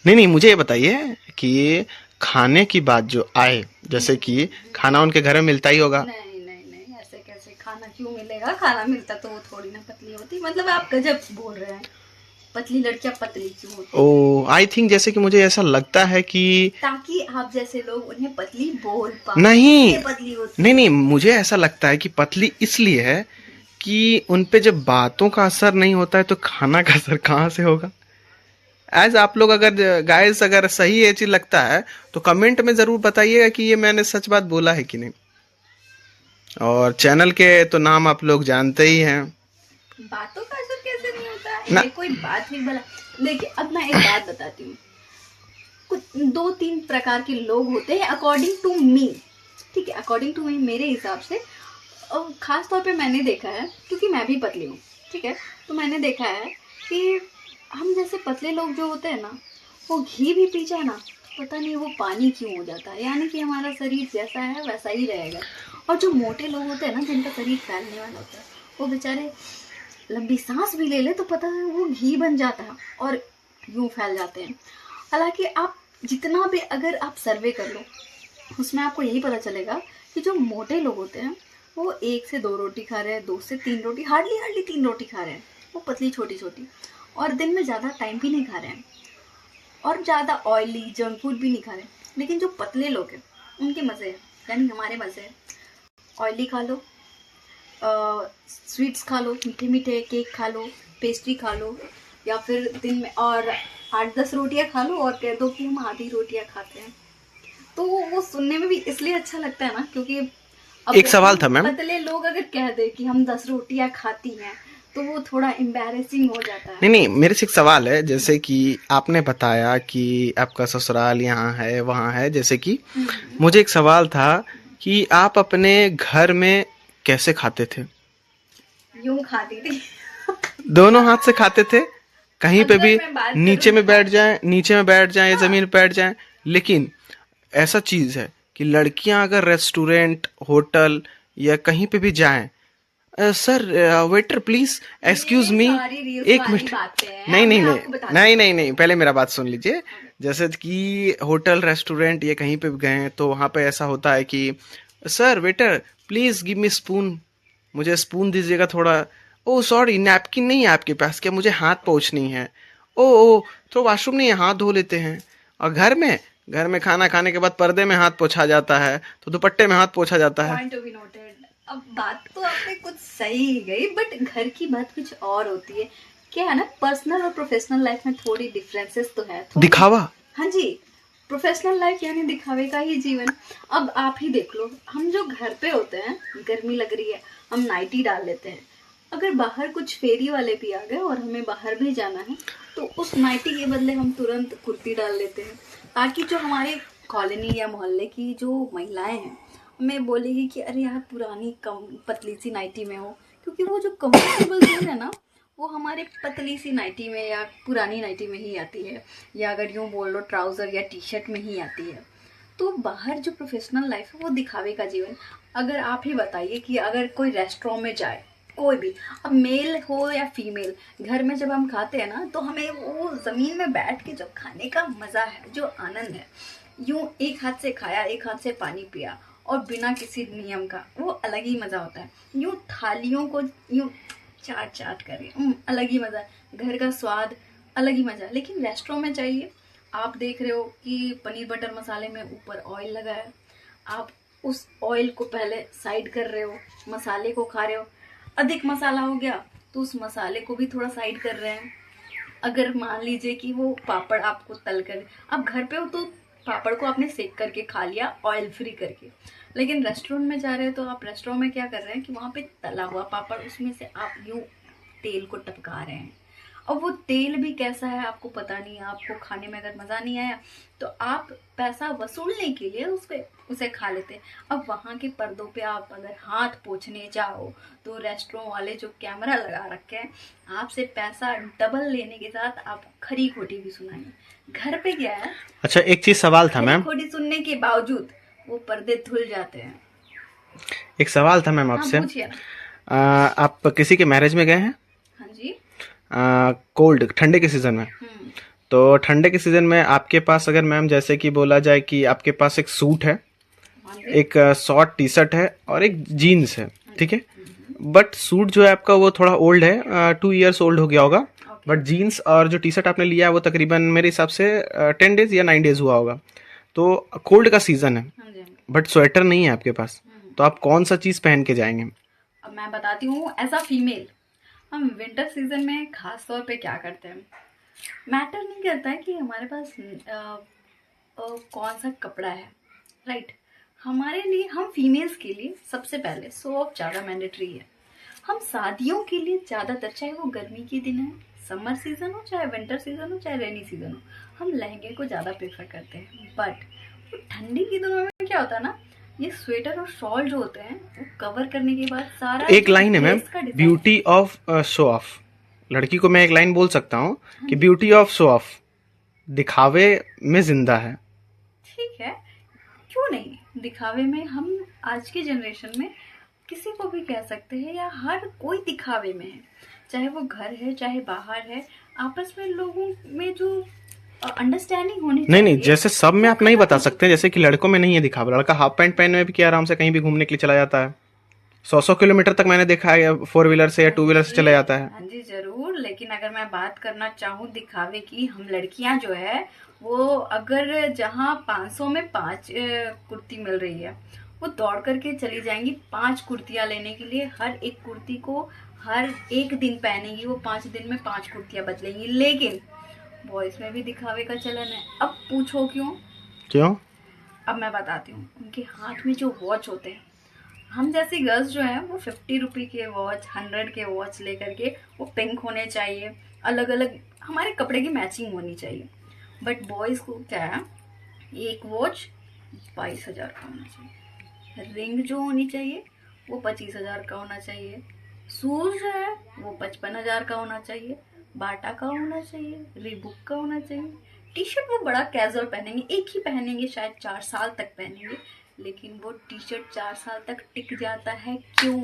नहीं, मुझे ये बताइए कि खाने की बात जो आए, जैसे कि खाना उनके घर में मिलता ही होगा। नहीं, ऐसे कैसे? खाना क्यों मिलेगा? खाना मिलता तो वो थोड़ी ना पतली होती। मतलब आप गजब बोल रहे हैं। पतली लड़कियां पतली क्यों होती? ओ, आई थिंक, जैसे कि मुझे ऐसा लगता है कि ताकि आप जैसे लोग उन्हें पतली बोल पाओ। नहीं, पतली होती नहीं, मुझे ऐसा लगता है कि पतली इसलिए है कि उनपे जब बातों का असर नहीं होता है तो खाना का असर कहाँ से होगा? एज आप लोग अगर गाइस, अगर सही ये चीज लगता है तो कमेंट में जरूर बताइएगा कि ये मैंने सच बात बोला है कि नहीं। और चैनल के तो नाम आप लोग जानते ही हैं। बातों का असर कैसे नहीं होता? ये कोई बात नहीं। भला देखिए, अब मैं एक बात बताती हूँ। कुछ 2-3 प्रकार के लोग होते हैं अकॉर्डिंग टू मी, ठीक है, अकॉर्डिंग टू मी, मेरे हिसाब से। और ख़ास तौर पे मैंने देखा है, क्योंकि मैं भी पतली हूँ, ठीक है, तो मैंने देखा है कि हम जैसे पतले लोग जो होते हैं ना, वो घी भी पी जाए ना, पता नहीं वो पानी क्यों हो जाता है, यानी कि हमारा शरीर जैसा है वैसा ही रहेगा। और जो मोटे लोग होते हैं ना, जिनका शरीर फैलने वाला होता है, वो बेचारे लंबी सांस भी ले ले तो पता है वो घी बन जाता है और यूं फैल जाते हैं। हालांकि आप जितना भी अगर आप सर्वे कर लो, उसमें आपको यही पता चलेगा कि जो मोटे लोग होते हैं वो 1 से 2 रोटी खा रहे हैं, 2 से 3 रोटी, हार्डली 3 रोटी खा रहे हैं, वो पतली छोटी छोटी, और दिन में ज़्यादा टाइम भी नहीं खा रहे हैं, और ज़्यादा ऑयली जंक फूड भी नहीं खा रहे हैं। लेकिन जो पतले लोग हैं उनके मज़े हैं, यानी हमारे मज़े हैं। ऑयली खा लो, स्वीट्स खा लो, मीठे मीठे केक खा लो, पेस्ट्री खा लो, या फिर दिन में और 8-10 रोटियां खा लो और कह दो कि हम आधी रोटियां खाते हैं। तो वो सुनने में भी इसलिए अच्छा लगता है ना, क्योंकि अब एक सवाल था मैम। पतले लोग अगर कह दे कि हम 10 रोटियां खाती हैं तो वो थोड़ा एम्बैरेसिंग हो जाता है। नहीं नहीं, मेरे से एक सवाल है, जैसे कि आपने बताया कि आपका ससुराल यहाँ है वहाँ है, जैसे कि मुझे एक सवाल था कि आप अपने घर में कैसे खाते थे? यूं खाती थी। दोनों हाथ से खाते थे? कहीं पे अगर भी मैं बात नीचे में करूँ, बैठ जाएं, नीचे में बैठ जाएं या हाँ, जमीन पे बैठ जाएं, लेकिन ऐसा चीज है कि लड़कियां अगर रेस्टोरेंट, होटल या कहीं पे भी जाएं, सर वेटर प्लीज एक्सक्यूज ये मी, सारी रील्स एक वाली मिनट। बातें हैं। नहीं अब नहीं मैं नहीं आपको बताती नहीं हूँ। नहीं नहीं, पहले मेरा बात सुन लीजिए। जैसे कि होटल, रेस्टोरेंट या कहीं पे भी गए हैं, तो वहां पे ऐसा होता है कि sir waiter please give me spoon, मुझे स्पून दीजिएगा थोड़ा। ओ सॉरी, नैपकिन नहीं है आपके पास क्या? मुझे हाथ पोंछनी है। ओ ओ, तो वॉशरूम नहीं है, हाथ धो लेते हैं। और घर में खाना खाने के बाद पर्दे में हाथ पोंछा जाता है, तो दुपट्टे में हाथ पोंछा जाता है। Point to be noted. अब बात तो आपने कुछ सही ही गई, बट घर की बात कुछ और होती है। क्या है ना, पर्सनल और प्रोफेशनल लाइफ में थोड़ी डिफरेंसेस तो है, थोड़ी। दिखावा। हाँ जी, प्रोफेशनल लाइफ यानी दिखावे का ही जीवन। अब आप ही देख लो, हम जो घर पे होते हैं, गर्मी लग रही है, हम नाइटी डाल लेते हैं। अगर बाहर कुछ फेरी वाले भी आ गए और हमें बाहर भी जाना है, तो उस नाइटी के बदले हम तुरंत कुर्ती डाल लेते हैं, ताकि जो हमारे कॉलोनी या मोहल्ले की जो महिलाएं हैं हमें बोलेगी कि अरे यार पुरानी कम पतली सी नाइटी में हो, क्योंकि वो जो कंफर्टेबल जोन है ना, वो हमारे पतली सी नाइटी में या पुरानी नाइटी में ही आती है, या अगर यूं बोल लो ट्राउजर या टी शर्ट में ही आती है। तो बाहर जो प्रोफेशनल लाइफ है वो दिखावे का जीवन। अगर आप ही बताइए कि अगर कोई रेस्टोरेंट में जाए, कोई भी, अब मेल हो या फीमेल, घर में जब हम खाते हैं ना, तो हमें वो जमीन में बैठ के जो खाने का मजा है, जो आनंद है, यूं एक हाथ से खाया, एक हाथ से पानी पिया, और बिना किसी नियम का, वो अलग ही मजा होता है। यूं थालियों को यूं चाट चाट करे, अलग ही मजा है। घर का स्वाद अलग ही मजा है। लेकिन रेस्टोरेंट में चाहिए, आप देख रहे हो कि पनीर बटर मसाले में ऊपर ऑयल लगा है, आप उस ऑयल को पहले साइड कर रहे हो, मसाले को खा रहे हो, अधिक मसाला हो गया तो उस मसाले को भी थोड़ा साइड कर रहे हैं। अगर मान लीजिए कि वो पापड़ आपको तल कर, आप घर पे हो तो पापड़ को आपने सेक करके खा लिया ऑयल फ्री करके, लेकिन रेस्टोरेंट में जा रहे हो तो आप रेस्टोरेंट में क्या कर रहे हैं कि वहां पे तला हुआ पापड़, उसमें से आप यूं तेल को टपका रहे हैं। अब वो तेल भी कैसा है आपको पता नहीं है, आपको खाने में अगर मजा नहीं आया तो आप पैसा वसूलने के लिए उसे खा लेते हैं। अब वहां के पर्दों पे आप अगर हाथ पोंछने जाओ तो रेस्टोरेंट वाले जो कैमरा लगा रखे हैं, आपसे पैसा डबल लेने के साथ आप खरी खोटी भी सुनाएंगे। घर पे क्या है, अच्छा, एक चीज सवाल था खरी मैम। खोटी सुनने के बावजूद वो पर्दे धुल जाते हैं। एक सवाल था मैम हाँ आपसे। पूछिए ना। आप किसी के मैरिज में गए हैं? हाँ जी। कोल्ड, ठंडे के सीजन में। हम्म। तो ठंडे के सीजन में आपके पास अगर मैम जैसे कि बोला जाए कि आपके पास एक सूट है, हाँ जी। एक शॉर्ट टी शर्ट है और एक जीन्स है, ठीक है। हम्म। बट सूट जो है आपका वो थोड़ा ओल्ड है, 2 years ओल्ड हो गया होगा। ओके। बट जीन्स और जो टी शर्ट आपने लिया है वो तकरीबन मेरे हिसाब से 10 days या 9 days हुआ होगा। तो कोल्ड का सीजन है, हाँ जी। बट स्वेटर नहीं है आपके पास, हम्म। तो आप कौन सा चीज पहन के जाएंगे? अब मैं बताती हूँ, एज अ फीमेल हम विंटर सीजन में खास तौर पे क्या करते हैं, मैटर नहीं करता है कि हमारे पास कौन सा कपड़ा है, राइट। हमारे लिए, हम फीमेल्स के लिए सबसे पहले सो ऑफ ज़्यादा मैंडेटरी है। हम शादियों के लिए ज़्यादातर, चाहे वो गर्मी के दिन है, समर सीजन हो, चाहे विंटर सीजन हो, चाहे रेनी सीजन हो, हम लहंगे को ज़्यादा प्रेफर करते हैं। बट ठंडी के दिनों में क्या होता है ना, ये स्वेटर और शॉल जो होते हैं वो कवर करने के बाद सारा तो एक लाइन है मैम, ड्रेस का design beauty of show off. लड़की को मैं एक लाइन बोल सकता हूँ कि ब्यूटी ऑफ शो ऑफ, दिखावे में जिंदा है। ठीक है, क्यों नहीं, दिखावे में हम आज की जनरेशन में किसी को भी कह सकते हैं, या हर कोई दिखावे में है, चाहे वो घर है चाहे बाहर है। आपस में लोगों में जो अंडरस्टैंडिंग होनी नहीं नहीं, चाहिए, जैसे सब में आप नहीं बता सकते, जैसे कि लड़कों में नहीं है दिखावा। लड़का हाफ पैंट पहने में भी क्या आराम से कहीं भी घूमने के लिए चला जाता है। 100 किलोमीटर तक मैंने देखा है, 4 व्हीलर से या 2 व्हीलर से चला जाता है। हाँ जी जरूर, लेकिन अगर मैं बात करना चाहूँ दिखावे की, हम लड़कियां जो है वो अगर जहाँ 500 में 5 कुर्ती मिल रही है, वो दौड़ करके चली जाएंगी 5 कुर्तियां लेने के लिए। हर एक कुर्ती को हर एक दिन पहनेंगी, वो 5 दिन में 5 कुर्तियां बदलेंगी। लेकिन बॉयज में भी दिखावे का चलन है। अब पूछो क्यों? क्यों? अब मैं बताती हूँ। उनके हाथ में जो वॉच होते हैं, हम जैसी गर्ल्स जो हैं वो 50 रुपये के वॉच, 100 के वॉच लेकर के, वो पिंक होने चाहिए, अलग अलग हमारे कपड़े की मैचिंग होनी चाहिए। बट बॉयज को क्या है, एक वॉच 22,000 का होना चाहिए, रिंग जो होनी चाहिए वो 25,000 का होना चाहिए, शूज जो है वो 55,000 का होना चाहिए, बाटा का होना चाहिए, रीबुक का होना चाहिए। टी शर्ट वो बड़ा कैजुअल पहनेंगे, एक ही पहनेंगे, शायद 4 साल तक पहनेंगे, लेकिन वो टी शर्ट 4 साल तक टिक जाता है। क्यों?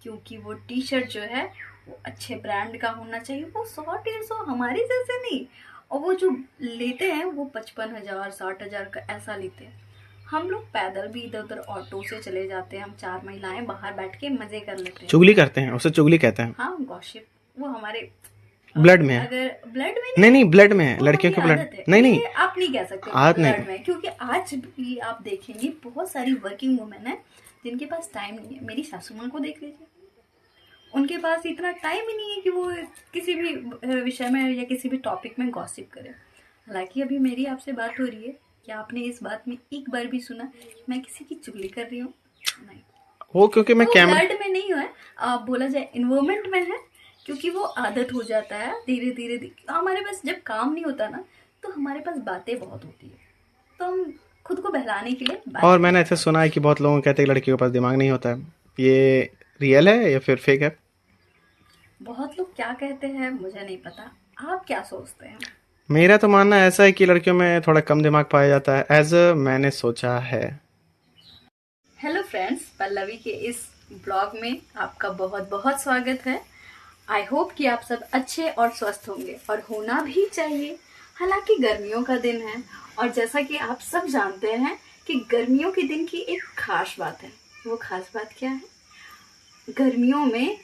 क्योंकि वो टी शर्ट जो है वो अच्छे ब्रांड का होना चाहिए, वो 100-150 हमारे जैसे नहीं। और वो जो लेते हैं वो 55,000 60,000 का ऐसा लेते हैं। हम लोग पैदल भी इधर उधर ऑटो से चले जाते हैं, हम 4 महिलाएं बाहर बैठ के मजे कर लेते हैं। चुगली करते हैं, उसे चुगली कहते हैं। हाँ, गॉसिप वो हमारे ब्लड में है। अगर ब्लड में नहीं नहीं, ब्लड में है, वो लड़कियों के हमारी ब्लड। आदत है। नहीं नहीं, ये आप नहीं कह सकते आदत नहीं। ब्लड में, क्योंकि आज भी आप देखेंगे बहुत सारी वर्किंग वुमेन है जिनके पास टाइम नहीं है। मेरी सासू माँ को देख लीजिए, उनके पास इतना टाइम ही नहीं है कि वो किसी भी विषय में या किसी भी टॉपिक में गॉसिप करे। हालांकि अभी मेरी आपसे बात हो रही है, क्या आपने इस बात में एक बार भी सुना कि मैं किसी की चुगली कर रही हूँ? नहीं। वो क्योंकि मैं तो कैमरा, ब्लड में नहीं है, आप बोला जाए इन्वायरमेंट में है, क्योंकि वो आदत हो जाता है धीरे धीरे। हमारे पास जब काम नहीं होता ना, तो हमारे पास बातें बहुत होती है, तो हम खुद को बहलाने के लिए बात और मैंने ऐसा सुना है कि बहुत लोग कहते हैं कि लड़कियों के पास दिमाग नहीं होता है। ये रियल है या फिर फेक है? बहुत लोग क्या कहते हैं मुझे नहीं पता, आप क्या सोचते हैं? मेरा तो मानना ऐसा है कि लड़कियों में थोड़ा कम दिमाग पाया जाता है, एज मैंने सोचा है। हेलो फ्रेंड्स, पल्लवी के इस ब्लॉग में आपका बहुत बहुत स्वागत है। आई होप कि आप सब अच्छे और स्वस्थ होंगे, और होना भी चाहिए। हालांकि गर्मियों का दिन है, और जैसा कि आप सब जानते हैं कि गर्मियों के दिन की एक खास बात है। वो खास बात क्या है? गर्मियों में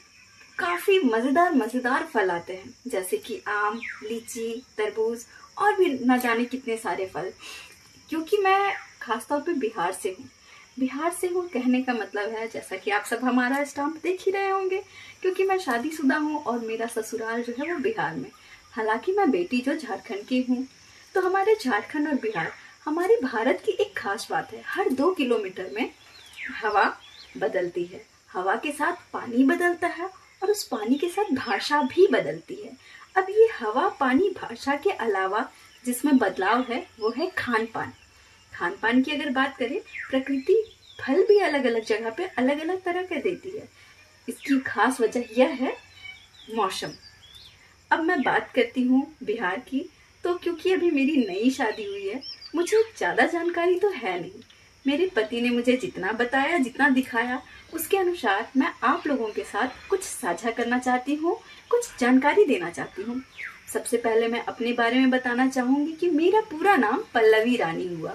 काफ़ी मज़ेदार मज़ेदार फल आते हैं, जैसे कि आम, लीची, तरबूज और भी न जाने कितने सारे फल। क्योंकि मैं खासतौर पे बिहार से हूँ कहने का मतलब है, जैसा कि आप सब हमारा स्टाम्प देख ही रहे होंगे, क्योंकि मैं शादीशुदा हूँ और मेरा ससुराल जो है वो बिहार में। हालांकि मैं बेटी जो झारखंड की हूँ। तो हमारे झारखंड और बिहार, हमारे भारत की एक खास बात है, हर 2 किलोमीटर में हवा बदलती है, हवा के साथ पानी बदलता है, और उस पानी के साथ भाषा भी बदलती है। अब ये हवा, पानी, भाषा के अलावा जिसमें बदलाव है वो है खान पान। खान पान की अगर बात करें, प्रकृति फल भी अलग अलग जगह पे अलग अलग तरह के देती है। इसकी खास वजह यह है मौसम। अब मैं बात करती हूँ बिहार की, तो क्योंकि अभी मेरी नई शादी हुई है, मुझे ज़्यादा जानकारी तो है नहीं। मेरे पति ने मुझे जितना बताया, जितना दिखाया, उसके अनुसार मैं आप लोगों के साथ कुछ साझा करना चाहती हूँ, कुछ जानकारी देना चाहती हूँ। सबसे पहले मैं अपने बारे में बताना चाहूँगी कि मेरा पूरा नाम पल्लवी रानी हुआ।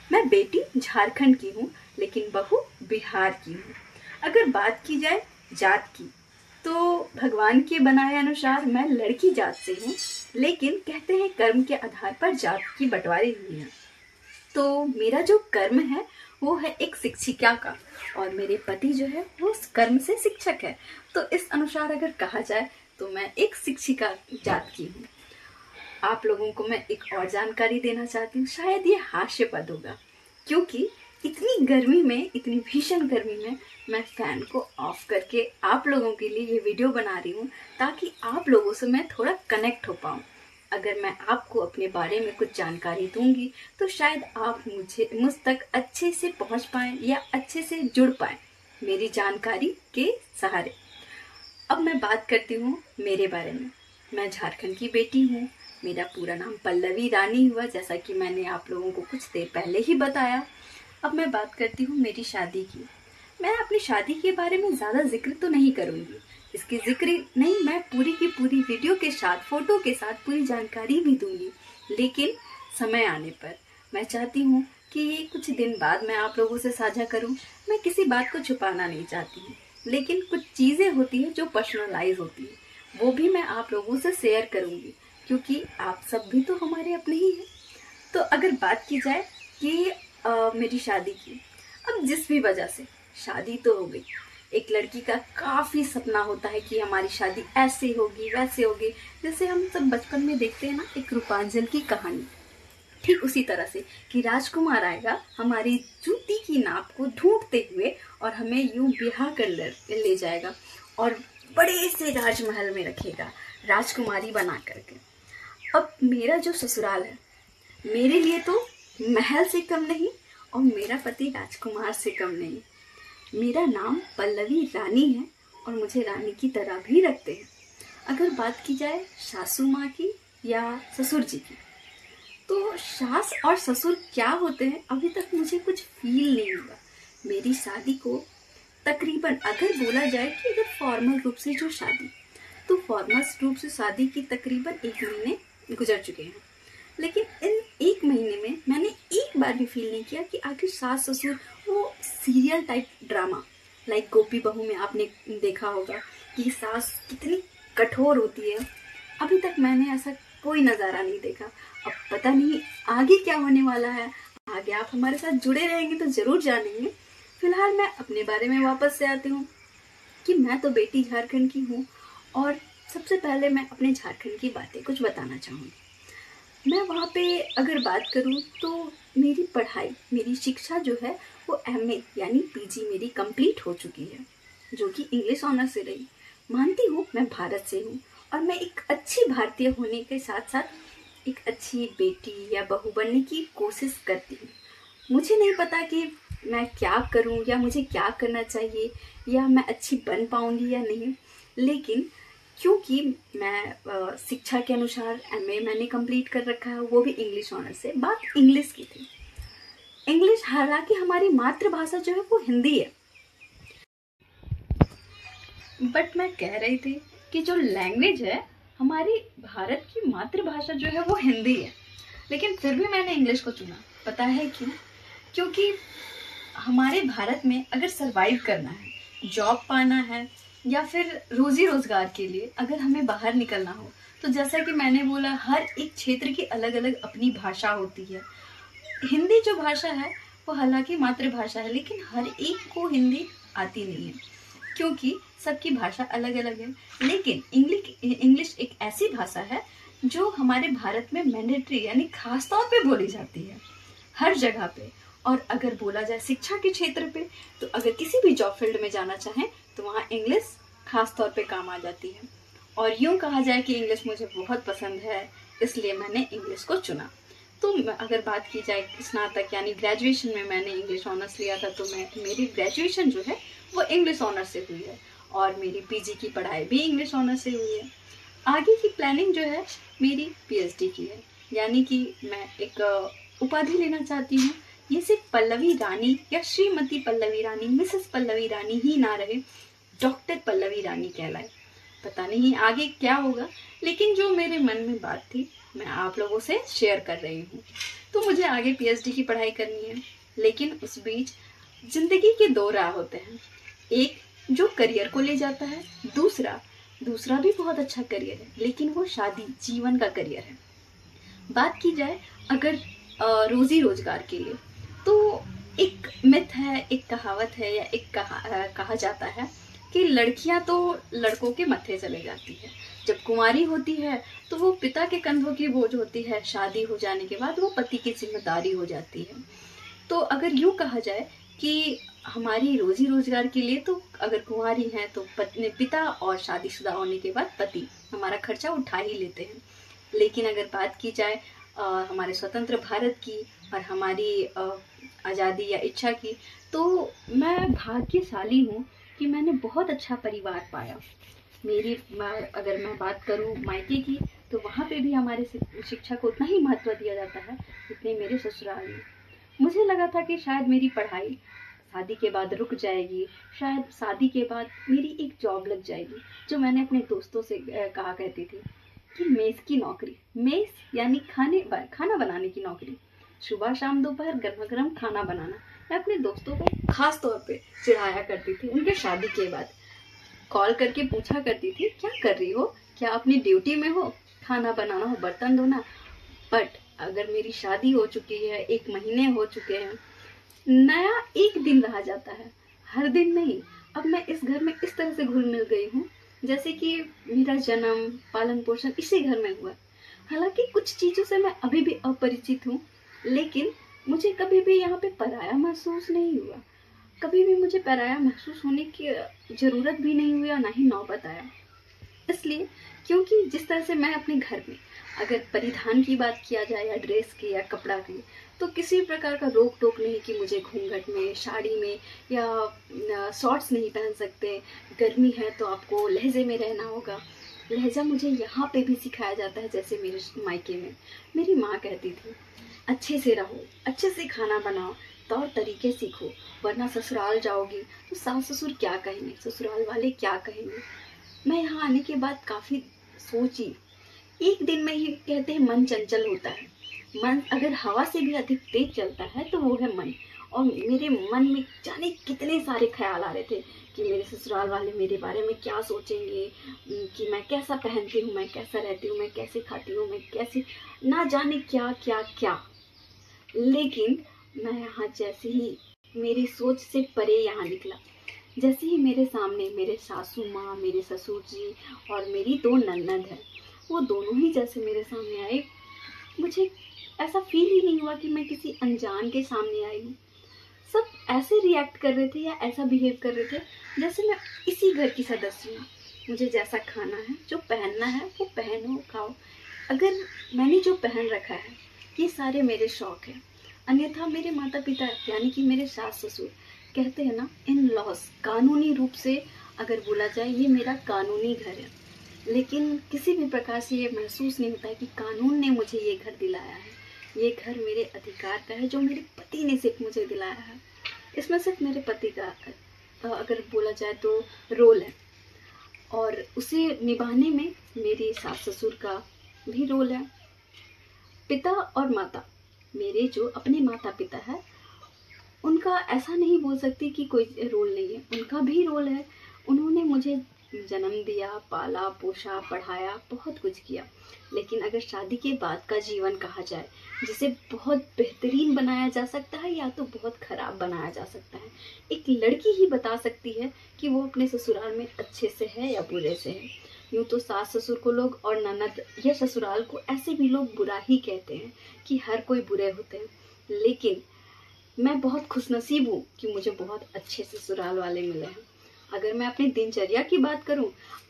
मैं बेटी झारखंड की हूँ, लेकिन बहू बिहार की हूँ। अगर बात की जाए जात की, तो भगवान के बनाए अनुसार मैं लड़की जात से हूँ, लेकिन कहते हैं कर्म के आधार पर जात की बंटवारी हुई है। तो मेरा जो कर्म है वो है एक शिक्षिका का, और मेरे पति जो है वो उस कर्म से शिक्षक है। तो इस अनुसार अगर कहा जाए तो मैं एक शिक्षिका जात की हूँ। आप लोगों को मैं एक और जानकारी देना चाहती हूँ, शायद ये हास्यास्पद होगा, क्योंकि इतनी गर्मी में, इतनी भीषण गर्मी में मैं फ़ैन को ऑफ करके आप लोगों के लिए ये वीडियो बना रही हूँ, ताकि आप लोगों से मैं थोड़ा कनेक्ट हो पाऊँ। अगर मैं आपको अपने बारे में कुछ जानकारी दूंगी तो शायद आप मुझ तक अच्छे से पहुँच पाएँ या अच्छे से जुड़ पाएँ मेरी जानकारी के सहारे। अब मैं बात करती हूँ मेरे बारे में। मैं झारखंड की बेटी हूँ। मेरा पूरा नाम पल्लवी रानी हुआ, जैसा कि मैंने आप लोगों को कुछ देर पहले ही बताया। अब मैं बात करती हूँ मेरी शादी की। मैं अपनी शादी के बारे में ज़्यादा जिक्र तो नहीं करूँगी, इसकी जिक्र नहीं, मैं पूरी की पूरी वीडियो के साथ, फ़ोटो के साथ पूरी जानकारी भी दूँगी। लेकिन समय आने पर मैं चाहती हूँ कि ये कुछ दिन बाद मैं आप लोगों से साझा करूँ। मैं किसी बात को छुपाना नहीं चाहती हूँ, लेकिन कुछ चीज़ें होती हैं जो पर्सनलाइज होती है, वो भी मैं आप लोगों से शेयर करूँगी, क्योंकि आप सब भी तो हमारे अपने ही हैं। तो अगर बात की जाए कि मेरी शादी की, अब जिस भी वजह से शादी तो हो गई। एक लड़की का काफ़ी सपना होता है कि हमारी शादी ऐसे होगी, वैसे होगी, जैसे हम सब बचपन में देखते हैं ना, एक रूपांजल की कहानी। ठीक उसी तरह से कि राजकुमार आएगा हमारी जूती की नाप को ढूंढते हुए और हमें यूं ब्याह कर ले जाएगा और बड़े से राजमहल में रखेगा, राजकुमारी बना करके। अब मेरा जो ससुराल है, मेरे लिए तो महल से कम नहीं और मेरा पति राजकुमार से कम नहीं। मेरा नाम पल्लवी रानी है और मुझे रानी की तरह भी रखते हैं। अगर बात की जाए सासू माँ की या ससुर जी की, तो सास और ससुर क्या होते हैं अभी तक मुझे कुछ फील नहीं हुआ। मेरी शादी को तकरीबन, अगर बोला जाए कि अगर फॉर्मल रूप से जो शादी, तो फॉर्मल रूप से शादी की तकरीबन 1 महीने गुजर चुके हैं। लेकिन इन 1 महीने में मैंने एक बार भी फील नहीं किया कि आखिर सास ससुर वो सीरियल टाइप ड्रामा, लाइक गोपी बहू में आपने देखा होगा कि सास कितनी कठोर होती है, अभी तक मैंने ऐसा कोई नज़ारा नहीं देखा। अब पता नहीं आगे क्या होने वाला है, आगे आप हमारे साथ जुड़े रहेंगे तो ज़रूर जानेंगे। फिलहाल मैं अपने बारे में वापस से आती हूँ कि मैं तो बेटी झारखंड की हूँ और सबसे पहले मैं अपने झारखंड की बातें कुछ बताना चाहूँगी। मैं वहाँ पे अगर बात करूँ तो मेरी पढ़ाई, मेरी शिक्षा जो है वो MA यानी PG मेरी कंप्लीट हो चुकी है, जो कि इंग्लिश ऑनर से रही। मानती हूँ मैं भारत से हूँ और मैं एक अच्छी भारतीय होने के साथ साथ एक अच्छी बेटी या बहू बनने की कोशिश करती हूँ। मुझे नहीं पता कि मैं क्या करूँ या मुझे क्या करना चाहिए या मैं अच्छी बन पाऊँगी या नहीं, लेकिन क्योंकि मैं शिक्षा के अनुसार MA मैंने कंप्लीट कर रखा है, वो भी इंग्लिश ऑनर से। बात इंग्लिश की थी। इंग्लिश, हालांकि हमारी मातृभाषा जो है वो हिंदी है, बट मैं कह रही थी कि जो लैंग्वेज है, हमारी भारत की मातृभाषा जो है वो हिंदी है, लेकिन फिर भी मैंने इंग्लिश को चुना। पता है क्यों? क्योंकि हमारे भारत में अगर सरवाइव करना है, जॉब पाना है या फिर रोजी रोजगार के लिए अगर हमें बाहर निकलना हो, तो जैसा कि मैंने बोला, हर एक क्षेत्र की अलग अलग अपनी भाषा होती है। हिंदी जो भाषा है वो हालांकि मातृभाषा है, लेकिन हर एक को हिंदी आती नहीं है, क्योंकि सबकी भाषा अलग अलग है। लेकिन इंग्लिश एक ऐसी भाषा है जो हमारे भारत में मैंडेटरी यानी खास तौर पे बोली जाती है हर जगह पे। और अगर बोला जाए शिक्षा के क्षेत्र पे, तो अगर किसी भी जॉब फील्ड में जाना चाहें तो वहाँ इंग्लिश खास तौर पे काम आ जाती है। और यूँ कहा जाए कि इंग्लिश मुझे बहुत पसंद है, इसलिए मैंने इंग्लिश को चुना। तो अगर बात की जाए स्नातक यानी ग्रेजुएशन में मैंने इंग्लिश ऑनर्स लिया था, तो मेरी ग्रेजुएशन जो है वो इंग्लिश ऑनर्स से हुई है और मेरी PG की पढ़ाई भी इंग्लिश ऑनर्स से हुई है। आगे की प्लानिंग जो है मेरी PhD की है, यानी कि मैं एक उपाधि लेना चाहती हूँ। ये सिर्फ पल्लवी रानी या श्रीमती पल्लवी रानी, मिसेस पल्लवी रानी ही ना रहे, डॉक्टर पल्लवी रानी कहलाए। पता नहीं आगे क्या होगा, लेकिन जो मेरे मन में बात थी मैं आप लोगों से शेयर कर रही हूँ। तो मुझे आगे PhD की पढ़ाई करनी है, लेकिन उस बीच जिंदगी के 2 राह होते हैं, एक जो करियर को ले जाता है, दूसरा भी बहुत अच्छा करियर है, लेकिन वो शादी, जीवन का करियर है। बात की जाए अगर रोजी रोजगार के लिए, तो एक मिथ है, एक कहावत है या एक कहा जाता है कि लड़कियां तो लड़कों के मत्थे चले जाती है। जब कुंवारी होती है तो वो पिता के कंधों की बोझ होती है, शादी हो जाने के बाद वो पति की जिम्मेदारी हो जाती है। तो अगर यूँ कहा जाए कि हमारी रोजी रोजगार के लिए तो अगर कुंवारी हैं तो पत्नी पिता और शादीशुदा होने के बाद पति हमारा खर्चा उठा ही लेते हैं। लेकिन अगर बात की जाए हमारे स्वतंत्र भारत की और हमारी आज़ादी या इच्छा की, तो मैं भाग्यशाली हूँ कि मैंने बहुत अच्छा परिवार पाया। अगर मैं बात करूँ मायके की, तो वहाँ पे भी हमारे शिक्षा को उतना ही महत्व दिया जाता है जितने मेरे ससुराल में। मुझे लगा था कि शायद मेरी पढ़ाई शादी के बाद रुक जाएगी, शायद शादी के बाद मेरी एक जॉब लग जाएगी, जो मैंने अपने दोस्तों से कहा करती थी कि मेस की नौकरी, मेस यानी खाना बनाने की नौकरी, सुबह शाम दोपहर गर्मा गर्म खाना बनाना। मैं अपने दोस्तों को खास तौर पे चिढ़ाया करती थी। उनके शादी के बाद कॉल करके पूछा करती थी, क्या कर रही हो, क्या अपनी ड्यूटी में हो, खाना बनाना हो, बर्तन धोना। बट अगर मेरी शादी हो चुकी है, 1 महीने हो चुके हैं, नया एक दिन रह जाता है, हर दिन नहीं। अब मैं इस घर में इस तरह से घुल मिल गई हूँ जैसे कि मेरा जन्म पालन पोषण इसी घर में हुआ। हालांकि कुछ चीजों से मैं अभी भी अपरिचित हूँ, लेकिन मुझे कभी भी यहाँ पे पराया महसूस नहीं हुआ। कभी भी मुझे पराया महसूस होने की जरूरत भी नहीं हुई और ना ही नौबत आया। इसलिए क्योंकि जिस तरह से मैं अपने घर में अगर परिधान की बात किया जाए या ड्रेस की या कपड़ा की, तो किसी प्रकार का रोक टोक नहीं कि मुझे घूंघट में, साड़ी में या शॉर्ट्स नहीं पहन सकते, गर्मी है तो आपको लहजे में रहना होगा। लहजा मुझे यहाँ पे भी सिखाया जाता है। जैसे मेरे मायके में मेरी माँ कहती थी, अच्छे से रहो, अच्छे से खाना बनाओ, तौर तरीके सीखो, वरना ससुराल जाओगी तो सास ससुर क्या कहेंगे, ससुराल वाले क्या कहेंगे। मैं यहाँ आने के बाद काफ़ी सोची। एक दिन में ही कहते हैं मन चंचल होता है। मन अगर हवा से भी अधिक तेज चलता है तो वो है मन। और मेरे मन में जाने कितने सारे ख्याल आ रहे थे कि मेरे ससुराल वाले मेरे बारे में क्या सोचेंगे, कि मैं कैसा पहनती हूँ, मैं कैसा रहती हूँ, मैं कैसे खाती हूँ, मैं कैसे, ना जाने क्या क्या क्या। लेकिन मैं यहाँ जैसे ही मेरी सोच से परे यहाँ निकला, जैसे ही मेरे सामने मेरे सासू माँ, मेरे ससुर जी और मेरी 2 ननद है, वो दोनों ही जैसे मेरे सामने आए, मुझे ऐसा फील ही नहीं हुआ कि मैं किसी अनजान के सामने आई हूँ। सब ऐसे रिएक्ट कर रहे थे या ऐसा बिहेव कर रहे थे जैसे मैं इसी घर की सदस्य हूँ। मुझे जैसा खाना है, जो पहनना है वो पहनो खाओ। अगर मैंने जो पहन रखा है ये सारे मेरे शौक हैं। अन्यथा मेरे माता पिता यानी कि मेरे सास ससुर, कहते हैं ना इन लॉज, कानूनी रूप से अगर बोला जाए ये मेरा कानूनी घर है। लेकिन किसी भी प्रकार से ये महसूस नहीं होता है कि कानून ने मुझे ये घर दिलाया है। ये घर मेरे अधिकार का है, जो मेरे पति ने सिर्फ मुझे दिलाया है। इसमें सिर्फ मेरे पति का अगर बोला जाए तो रोल है, और उसे निभाने में मेरी सास ससुर का भी रोल है। पिता और माता, मेरे जो अपने माता पिता है, उनका ऐसा नहीं बोल सकती कि कोई रोल नहीं है, उनका भी रोल है। उन्होंने मुझे जन्म दिया, पाला पोसा, पढ़ाया, बहुत कुछ किया। लेकिन अगर शादी के बाद का जीवन कहा जाए, जिसे बहुत बेहतरीन बनाया जा सकता है या तो बहुत खराब बनाया जा सकता है, एक लड़की ही बता सकती है कि वो अपने ससुराल में अच्छे से है या बुरे से है। यूँ तो सास ससुर को लोग और ननद या ससुराल को ऐसे भी लोग बुरा ही कहते हैं कि हर कोई बुरे होते हैं। लेकिन मैं बहुत खुशनसीब हूँ कि मुझे बहुत अच्छे ससुराल वाले मिले हैं। अगर मैं अपनी दिनचर्या की बात करूं,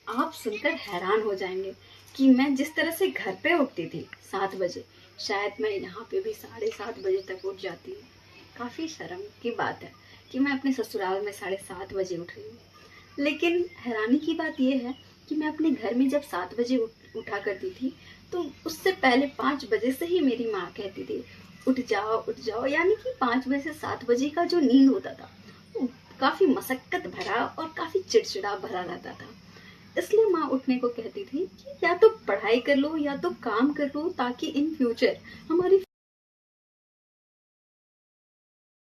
आप सुनकर हैरान हो जाएंगे कि मैं जिस तरह से घर पे उठती थी 7 बजे, शायद मैं यहाँ पे भी 7:30 बजे तक उठ जाती हूँ। काफ़ी शर्म की बात है कि मैं अपने ससुराल में 7:30 बजे उठ रही हूँ। लेकिन हैरानी की बात यह है कि मैं अपने घर में जब 7 बजे उठा करती थी, तो उससे पहले 5 बजे से ही मेरी माँ कहती थी उठ जाओ, यानी कि 5 बजे से 7 बजे का जो नींद होता था वो काफी मशक्कत भरा और काफी चिड़चिड़ा भरा रहता था। इसलिए माँ उठने को कहती थी कि या तो पढ़ाई कर लो या तो काम कर लो, ताकि इन फ्यूचर हमारी